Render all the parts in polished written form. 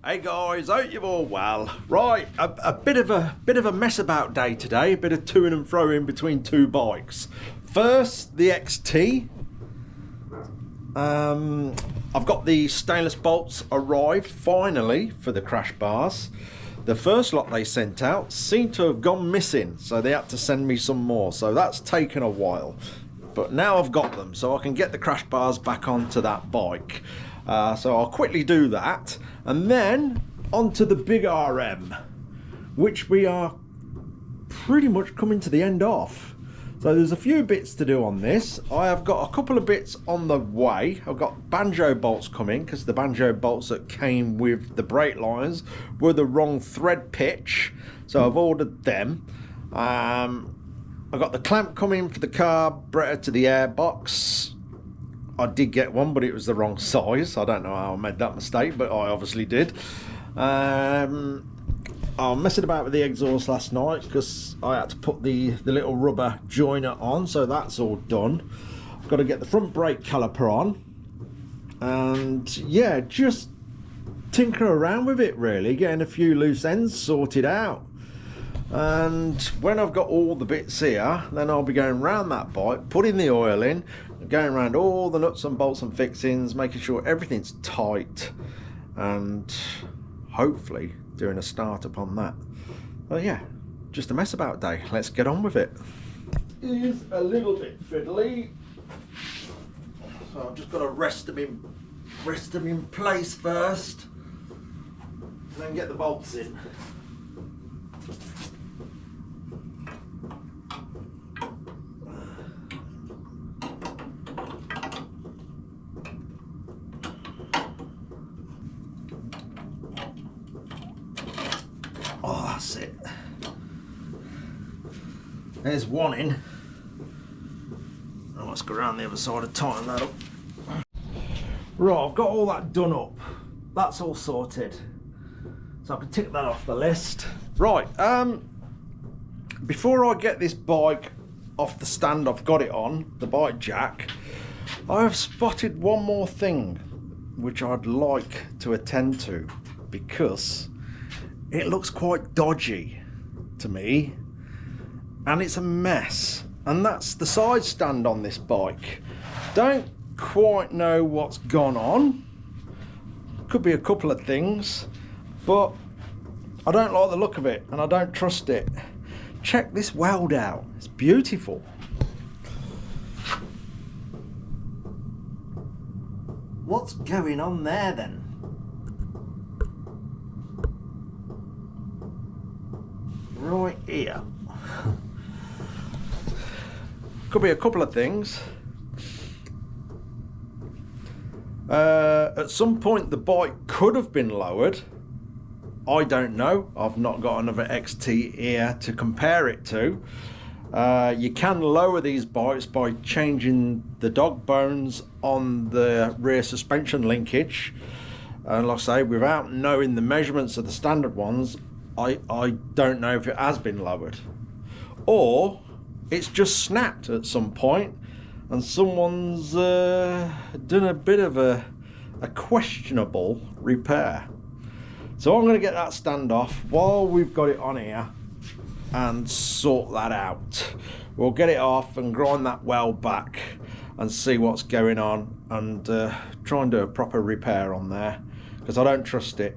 Hey guys, hope you're all well. Right, a bit of a mess about day today, a bit of to and fro in between two bikes. First, the XT. I've got the stainless bolts arrived finally for the crash bars. The first lot they sent out seemed to have gone missing, so they had to send me some more. So that's taken a while, but now I've got them, so I can get the crash bars back onto that bike. So I'll quickly do that, and then onto the big RM, which we are pretty much coming to the end of. So there's a few bits to do on this. I have got a couple of bits on the way. I've got banjo bolts coming, because the banjo bolts that came with the brake lines were the wrong thread pitch, so I've ordered them. I've got the clamp coming for the carburetor to the airbox. I did get one, but it was the wrong size. I don't know how I made that mistake, but I obviously did. I was messing about with the exhaust last night because I had to put the little rubber joiner on, so that's all done. I've got to get the front brake caliper on, and yeah, just tinker around with it really, getting a few loose ends sorted out. And when I've got all the bits here, then I'll be going around that bike, putting the oil in, going around all the nuts and bolts and fixings, making sure everything's tight, and hopefully doing a start-up on that. Well, yeah, just a mess about day. Let's get on with it. It is a little bit fiddly, so I've just got to rest them in place first, and then get the bolts in. Oh, that's it. There's one in. Now let's go around the other side and tighten that up. Right, I've got all that done up. That's all sorted. So I can tick that off the list. Right, before I get this bike off the stand I've got it on, the bike jack, I have spotted one more thing which I'd like to attend to, because it looks quite dodgy to me, and it's a mess, and that's the side stand on this bike. Don't quite know what's gone on. Could be a couple of things, but I don't like the look of it and I don't trust it. Check this weld out, it's beautiful. What's going on there then? Right here. Could be a couple of things. At some point the bike could have been lowered. I don't know. I've not got another XT here to compare it to. You can lower these bikes by changing the dog bones on the rear suspension linkage. And like I say, without knowing the measurements of the standard ones, I don't know if it has been lowered, or it's just snapped at some point and someone's done a bit of a questionable repair. So I'm going to get that stand off while we've got it on here and sort that out. We'll get it off and grind that weld back and see what's going on, and try and do a proper repair on there, because I don't trust it.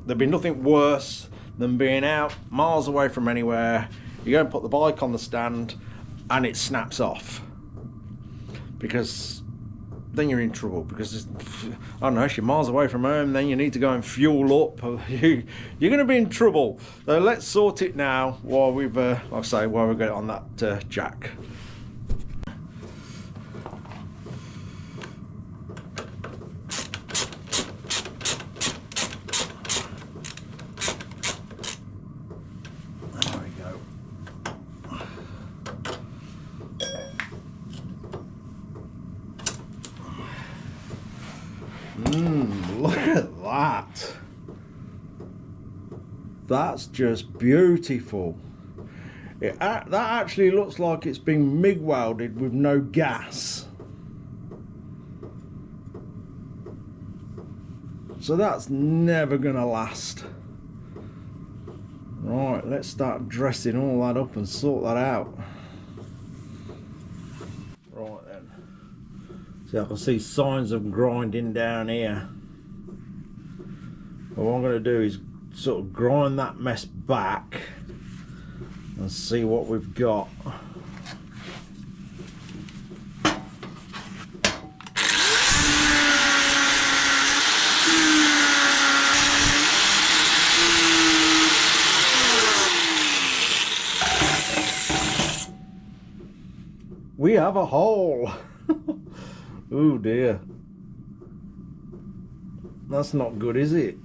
There'd be nothing worse than being out miles away from anywhere. You go and put the bike on the stand and it snaps off, because then you're in trouble. Because I don't know, if you're miles away from home, then you need to go and fuel up. You're going to be in trouble. So let's sort it now while we've, like I say, while we get it on that jack. Look at that. That's just beautiful. That actually looks like it's been MIG welded with no gas. So that's never gonna last. Right, let's start dressing all that up and sort that out. Right then. See, I can see signs of grinding down here. But what I'm going to do is sort of grind that mess back and see what we've got. We have a hole. Oh dear. That's not good, is it?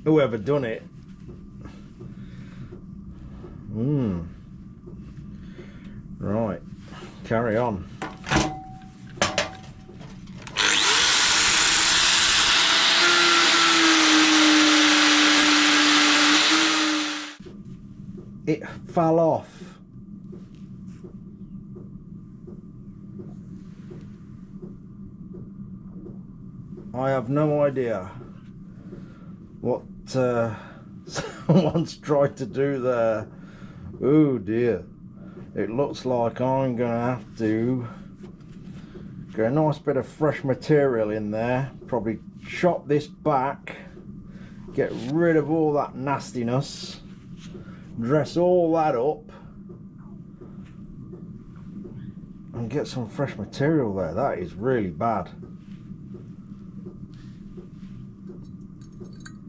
Whoever done it. Right. Carry on. It fell off. I have no idea what someone's tried to do there. Oh dear. It looks like I'm gonna have to get a nice bit of fresh material in there, probably chop this back, get rid of all that nastiness, dress all that up and get some fresh material there. That is really bad.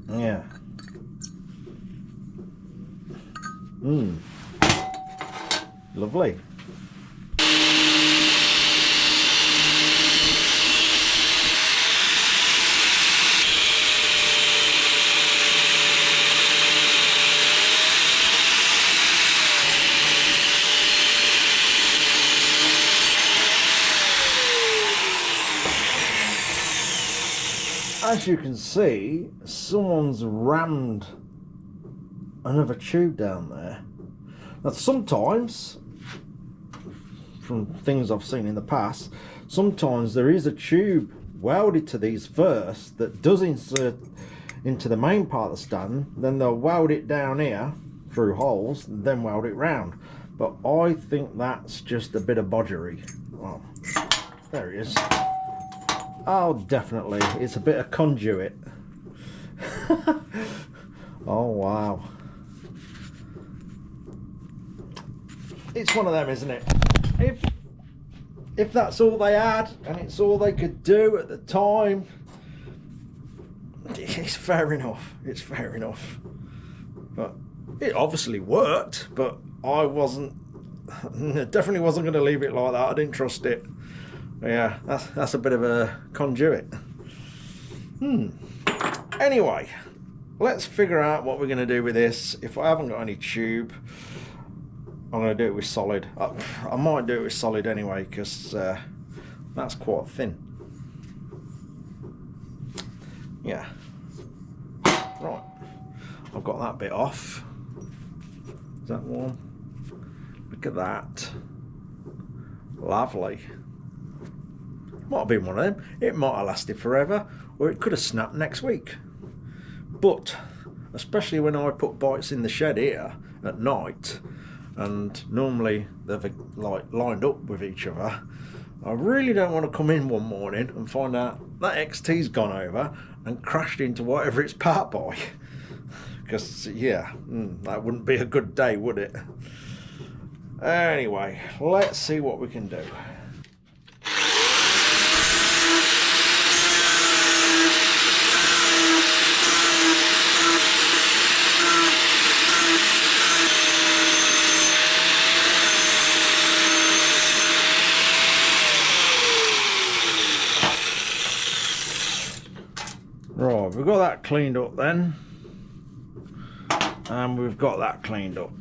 Yeah. Lovely. As you can see, someone's rammed another tube down there. Now sometimes, from things I've seen in the past, sometimes there is a tube welded to these first that does insert into the main part of the stand, then they'll weld it down here through holes and then weld it round. But I think that's just a bit of bodgery. Well, there it is. Oh, definitely. It's a bit of conduit. Oh, wow. It's one of them, isn't it? If that's all they had, and it's all they could do at the time, it's fair enough. It's fair enough. But it obviously worked, but I definitely wasn't going to leave it like that. I didn't trust it. Yeah, that's a bit of a conduit. Anyway, let's figure out what we're going to do with this. If I haven't got any tube, I'm going to do it with solid. I might do it with solid anyway, because that's quite thin. Yeah. Right. I've got that bit off. Is that one? Look at that. Lovely. Might have been one of them. It might have lasted forever, or it could have snapped next week. But especially when I put bikes in the shed here at night, and normally they're like lined up with each other, I really don't want to come in one morning and find out that XT's gone over and crashed into whatever it's parked by. Because yeah, that wouldn't be a good day, would it? Anyway, let's see what we can do. Right, we've got that cleaned up then, and we've got that cleaned up.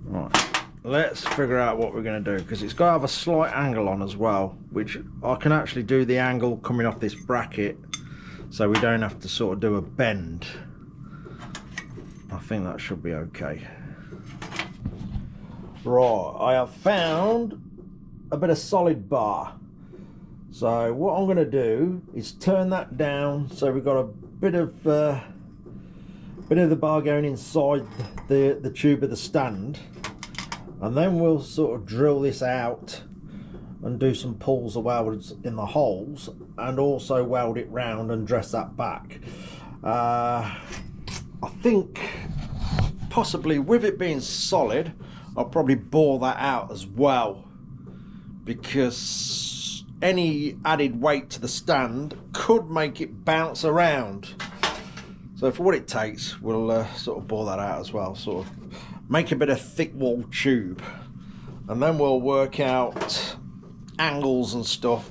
Right, let's figure out what we're going to do, because it's got to have a slight angle on as well, which I can actually do the angle coming off this bracket, so we don't have to sort of do a bend. I think that should be okay. Right, I have found a bit of solid bar. So what I'm going to do is turn that down so we've got a bit of the bar going inside the tube of the stand, and then we'll sort of drill this out and do some pulls of welds in the holes, and also weld it round and dress that back. I think possibly with it being solid, I'll probably bore that out as well, because any added weight to the stand could make it bounce around. So for what it takes, we'll sort of bore that out as well, sort of make a bit of thick wall tube, and then we'll work out angles and stuff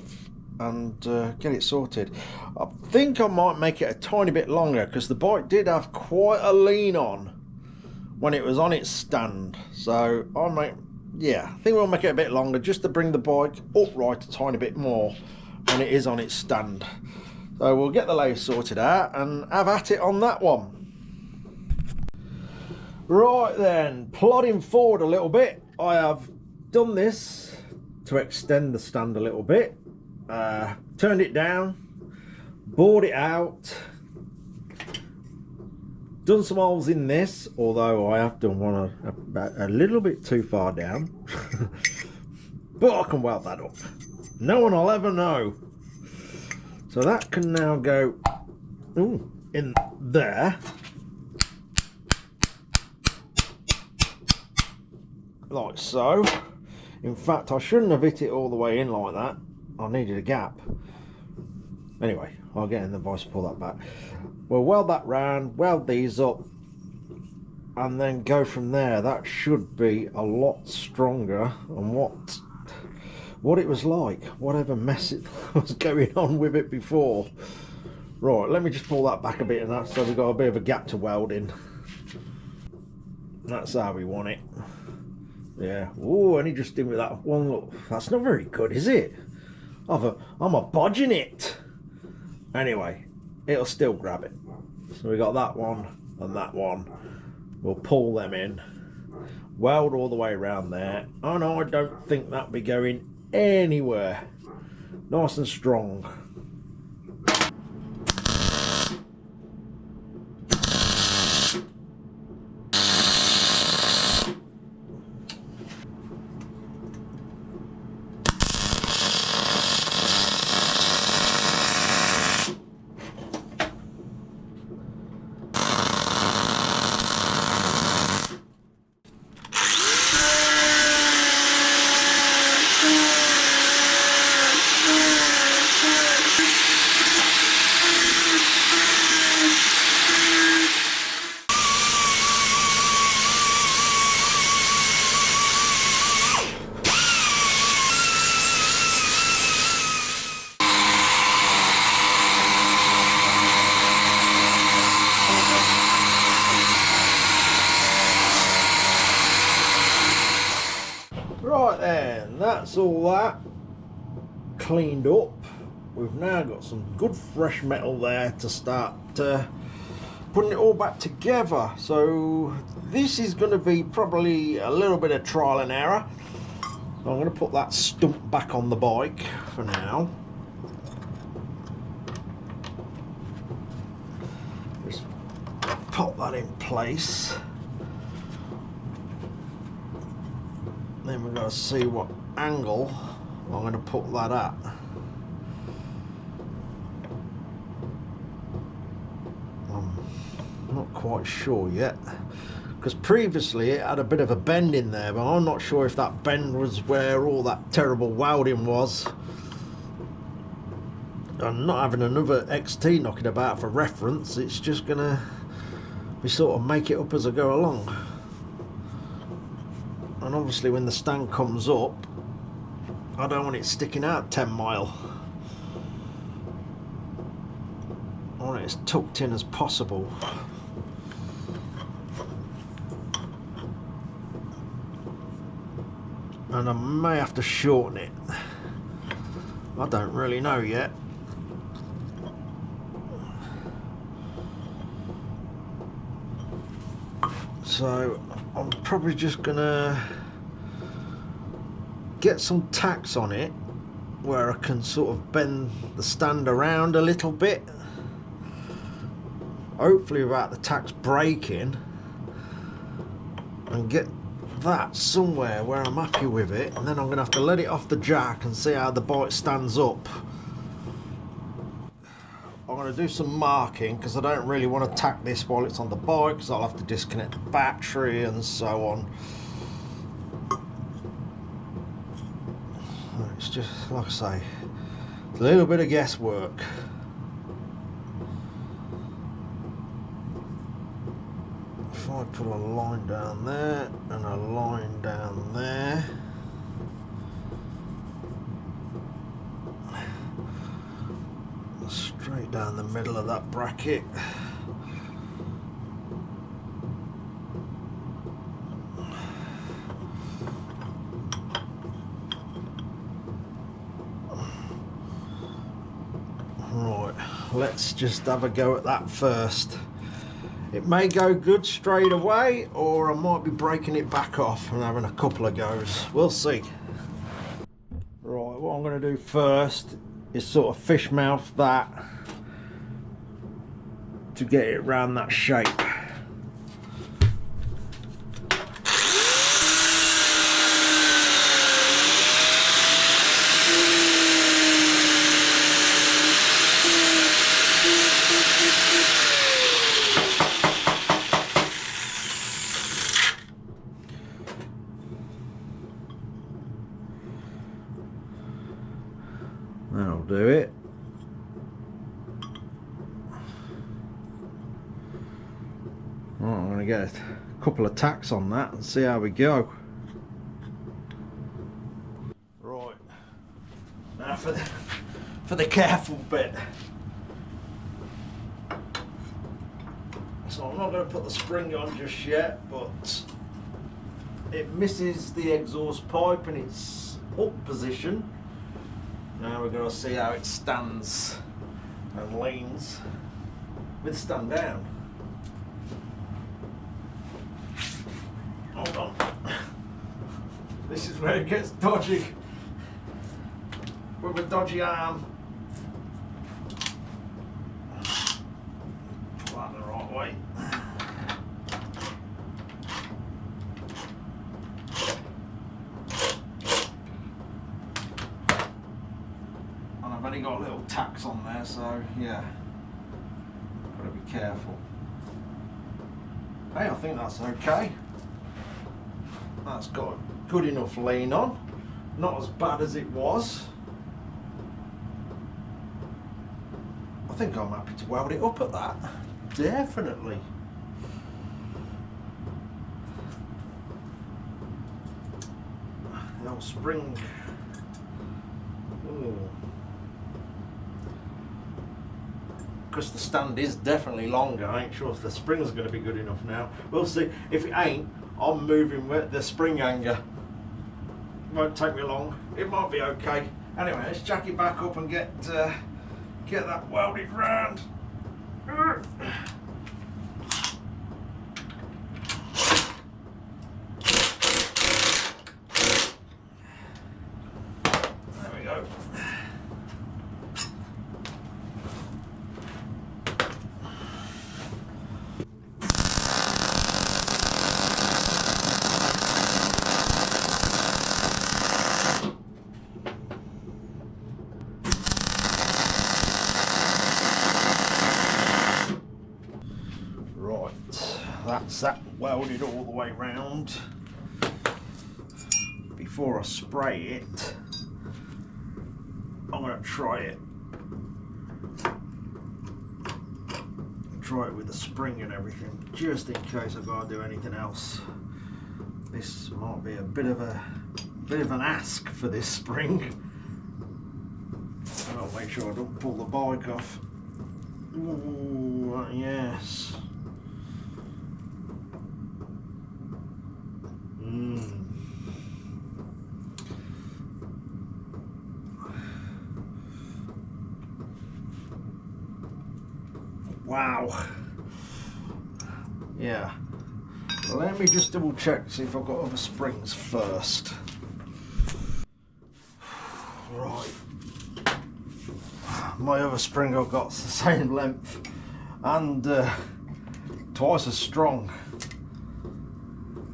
and get it sorted. I think I might make it a tiny bit longer, because the bike did have quite a lean on when it was on its stand, so I think we'll make it a bit longer just to bring the bike upright a tiny bit more when it is on its stand. So we'll get the lathe sorted out and have at it on that one. Right then, plodding forward a little bit, I have done this to extend the stand a little bit, turned it down, bored it out, done some holes in this, although I have done one a little bit too far down, but I can weld that up. No one will ever know. So that can now go in there, like so. In fact, I shouldn't have hit it all the way in like that. I needed a gap. Anyway, I'll get in the vice, pull that back. We'll weld that round, weld these up, and then go from there. That should be a lot stronger than what it was like, whatever mess it was going on with it before. Right, let me just pull that back a bit, and that's so we've got a bit of a gap to weld in. That's how we want it. Yeah. Oh, and he just did with that one. Look, that's not very good, is it? I'm a bodging it. Anyway, it'll still grab it. So we got that one and that one. We'll pull them in, weld all the way around there. Oh no, I don't think that'll be going anywhere. Nice and strong. Right then, that's all that cleaned up. We've now got some good fresh metal there to start putting it all back together. So this is going to be probably a little bit of trial and error. So I'm going to put that stump back on the bike for now. Just pop that in place. Then we're going to see what angle I'm going to put that at. I'm not quite sure yet, because previously it had a bit of a bend in there, but I'm not sure if that bend was where all that terrible welding was. I'm not having another XT knocking about for reference. It's just going to be sort of make it up as I go along. And obviously when the stand comes up, I don't want it sticking out 10 mile. I want it as tucked in as possible. And I may have to shorten it. I don't really know yet. So I'm probably just gonna get some tacks on it where I can sort of bend the stand around a little bit, hopefully without the tacks breaking, and get that somewhere where I'm happy with it, and then I'm going to have to let it off the jack and see how the bike stands up. I'm going to do some marking because I don't really want to tack this while it's on the bike, because I'll have to disconnect the battery and so on. It's just, like I say, it's a little bit of guesswork. If I put a line down there and a line down there, straight down the middle of that bracket, right, let's just have a go at that first. It may go good straight away, or I might be breaking it back off and having a couple of goes. We'll see. Right, what I'm going to do first is sort of fish mouth that to get it around that shape. That'll do it. Right, I'm going to get a couple of tacks on that and see how we go. Right, now for the careful bit. So I'm not going to put the spring on just yet, but it misses the exhaust pipe in its up position. Now we're going to see how it stands and leans with the stand down. Hold on. This is where it gets dodgy. With a dodgy arm. Put that the right way. I've only got little tacks on there, so yeah, gotta be careful. Hey, I think that's okay. That's got good enough lean on, not as bad as it was. I think I'm happy to weld it up at that, definitely. The old spring. Ooh. Because the stand is definitely longer, I ain't sure if the spring's going to be good enough now. We'll see. If it ain't, I'm moving with the spring hanger. Won't take me long. It might be okay. Anyway, let's jack it back up and get that welded round. There we go. That's that welded all the way round. Before I spray it, I'm going to try it with the spring and everything, just in case I've got to do anything else. This might be a bit of an ask for this spring. I'll make sure I don't pull the bike off. Ooh, yes. Wow. Yeah. Well, let me just double check, see if I've got other springs first. Right. my other spring I've got is the same length and twice as strong.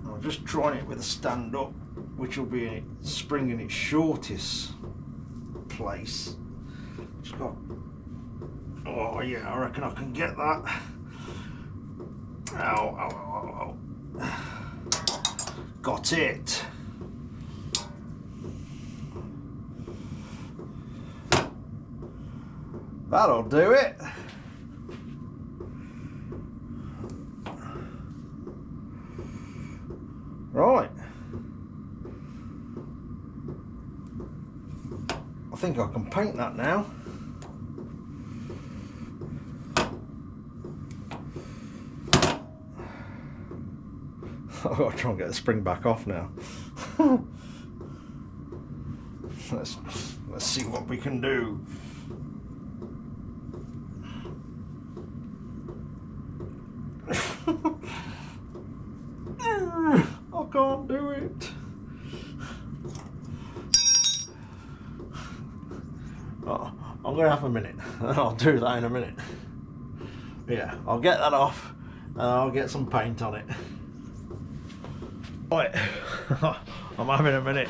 I'm just trying it with a stand up, which will be a spring in its shortest place. Just got, oh yeah, I reckon I can get that. Ow, ow, ow, ow. Got it. That'll do it. Right. I think I can paint that now. I've got to try and get the spring back off now. Let's see what we can do. I can't do it. Oh, I'm going to have a minute. I'll do that in a minute. Yeah, I'll get that off and I'll get some paint on it. Right, I'm having a minute.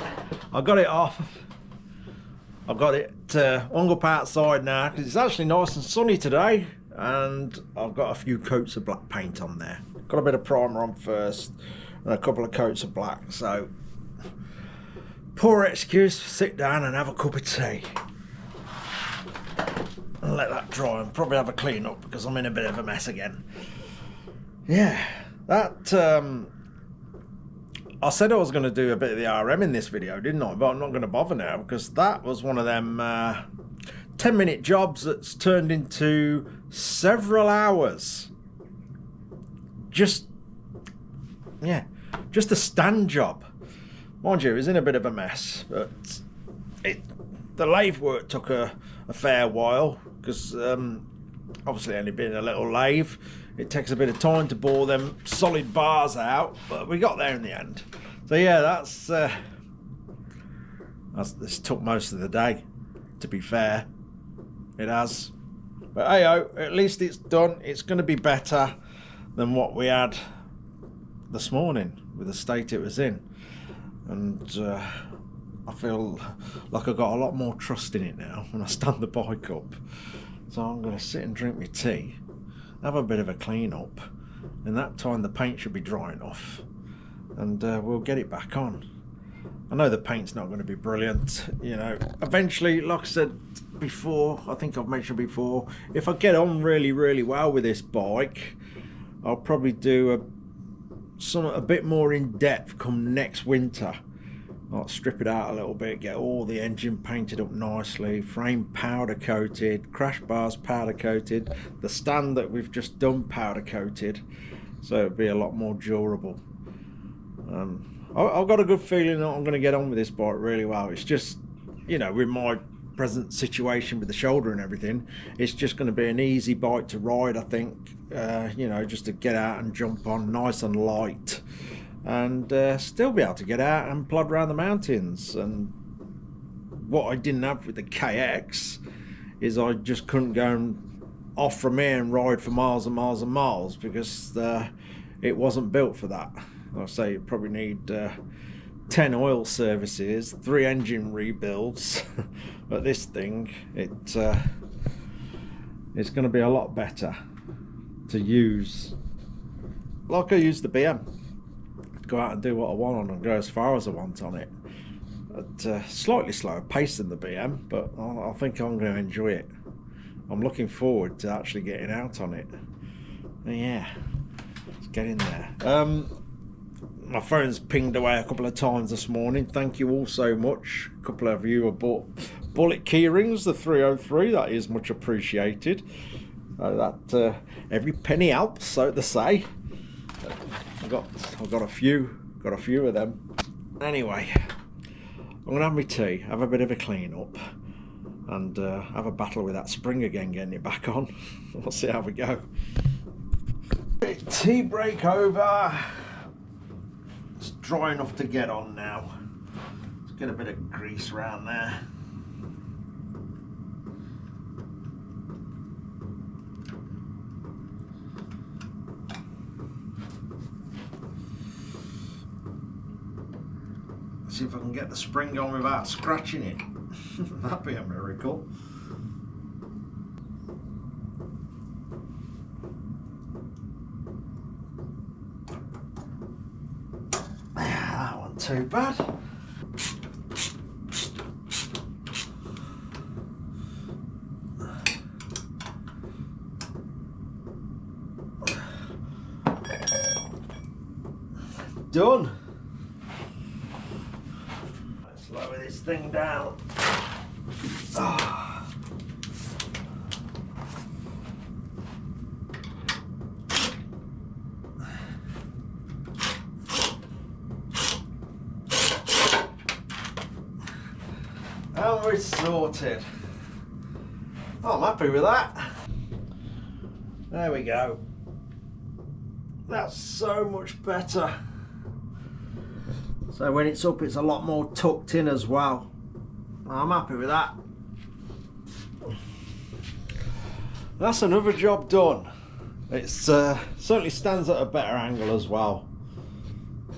I got it off. I've got it hung up outside now because it's actually nice and sunny today, and I've got a few coats of black paint on there. Got a bit of primer on first and a couple of coats of black, so poor excuse to sit down and have a cup of tea and let that dry and probably have a clean up because I'm in a bit of a mess again. Yeah, that I said I was going to do a bit of the RM in this video, didn't I? But I'm not going to bother now because that was one of them 10-minute jobs that's turned into several hours. Just a stand job. Mind you, it was in a bit of a mess, but the lathe work took a fair while because obviously only being a little lathe, it takes a bit of time to bore them solid bars out, but we got there in the end. So yeah, this took most of the day, to be fair. It has. But hey-oh, at least it's done. It's going to be better than what we had this morning with the state it was in. And I feel like I've got a lot more trust in it now when I stand the bike up. So I'm going to sit and drink my tea, have a bit of a clean up. In that time the paint should be drying off, and we'll get it back on. I know the paint's not going to be brilliant, you know. Eventually, like I said before, I think I've mentioned before, if I get on really well with this bike, I'll probably do a bit more in depth come next winter. I'll strip it out a little bit, get all the engine painted up nicely, frame powder coated, crash bars powder coated, the stand that we've just done powder coated, so it'll be a lot more durable. I've got a good feeling that I'm going to get on with this bike really well. It's just, you know, with my present situation with the shoulder and everything, it's just going to be an easy bike to ride, I think. You know, just to get out and jump on, nice and light, and still be able to get out and plod around the mountains. And what I didn't have with the KX is I just couldn't go and off from here and ride for miles and miles and miles because it wasn't built for that. I'll say you probably need 10 oil services, 3 engine rebuilds, but this thing, it's going to be a lot better to use, like I use the BM. Go out and do what I want on and go as far as I want on it. At slightly slower pace than the BM, but I think I'm going to enjoy it. I'm looking forward to actually getting out on it. And yeah, let's get in there. My phone's pinged away a couple of times this morning. Thank you all so much. A couple of you have bought bullet key rings, the 303. That is much appreciated. That every penny helps, so to say. I've got a few of them. Anyway, I'm gonna have my tea, have a bit of a clean up, and have a battle with that spring again, getting it back on. We'll see how we go. Tea break over. It's dry enough to get on now. Let's get a bit of grease around there. See if I can get the spring on without scratching it. That'd be a miracle. That wasn't too bad. Done. Let's lower this thing down. Oh. And we're sorted. Oh, I'm happy with that. There we go. That's so much better. So when it's up, it's a lot more tucked in as well. I'm happy with that. That's another job done. It certainly stands at a better angle as well,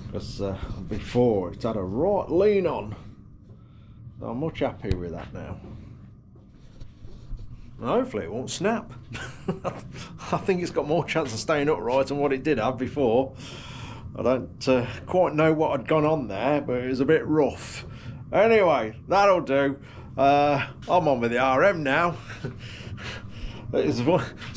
because before it had a right lean on. So I'm much happier with that now. And hopefully it won't snap. I think it's got more chance of staying upright than what it did have before. I don't quite know what had gone on there, but it was a bit rough. Anyway, that'll do. I'm on with the RM now. It's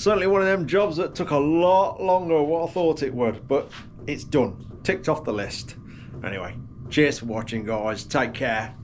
certainly one of them jobs that took a lot longer than what I thought it would, but it's done. Ticked off the list. Anyway, cheers for watching, guys. Take care.